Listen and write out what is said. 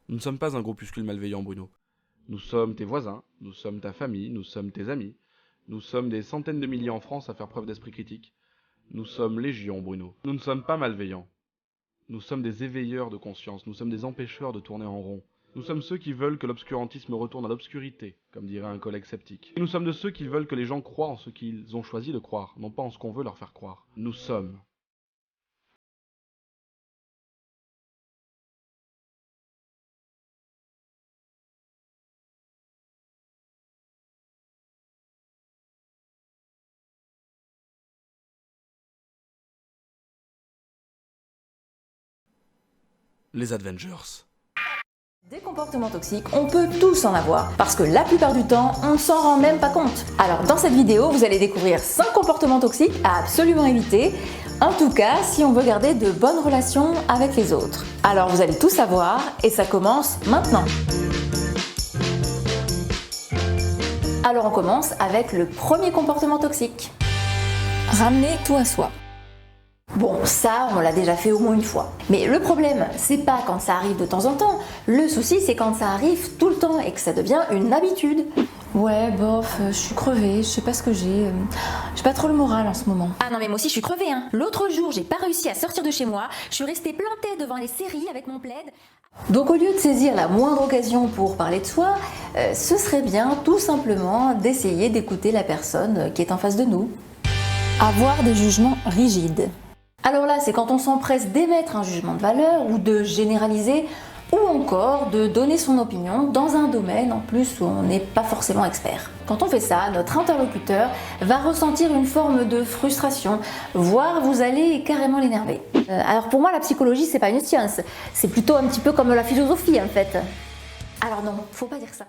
Nous ne sommes pas un groupuscule malveillant, Bruno. Nous sommes tes voisins, nous sommes ta famille, nous sommes tes amis. Nous sommes des centaines de milliers en France à faire preuve d'esprit critique. Nous sommes légion, Bruno. Nous ne sommes pas malveillants. Nous sommes des éveilleurs de conscience, nous sommes des empêcheurs de tourner en rond. Nous sommes ceux qui veulent que l'obscurantisme retourne à l'obscurité, comme dirait un collègue sceptique. Et nous sommes de ceux qui veulent que les gens croient en ce qu'ils ont choisi de croire, non pas en ce qu'on veut leur faire croire. Nous sommes. Les Avengers. Des comportements toxiques, on peut tous en avoir, parce que la plupart du temps, on ne s'en rend même pas compte. Alors dans cette vidéo, vous allez découvrir 5 comportements toxiques à absolument éviter, en tout cas si on veut garder de bonnes relations avec les autres. Alors vous allez tout savoir, et ça commence maintenant. Alors on commence avec le premier comportement toxique. Ramener tout à soi. Bon, ça, on l'a déjà fait au moins une fois. Mais le problème, c'est pas quand ça arrive de temps en temps. Le souci, c'est quand ça arrive tout le temps et que ça devient une habitude. Ouais, bof, je suis crevée, je sais pas ce que j'ai. J'ai pas trop le moral en ce moment. Ah non, mais moi aussi, je suis crevée, hein. L'autre jour, j'ai pas réussi à sortir de chez moi. Je suis restée plantée devant les séries avec mon plaid. Donc au lieu de saisir la moindre occasion pour parler de soi, ce serait bien tout simplement d'essayer d'écouter la personne qui est en face de nous. Avoir des jugements rigides. Alors là, c'est quand on s'empresse d'émettre un jugement de valeur ou de généraliser ou encore de donner son opinion dans un domaine en plus où on n'est pas forcément expert. Quand on fait ça, notre interlocuteur va ressentir une forme de frustration, voire vous allez carrément l'énerver. Alors pour moi, la psychologie, c'est pas une science, c'est plutôt un petit peu comme la philosophie en fait. Alors non, faut pas dire ça.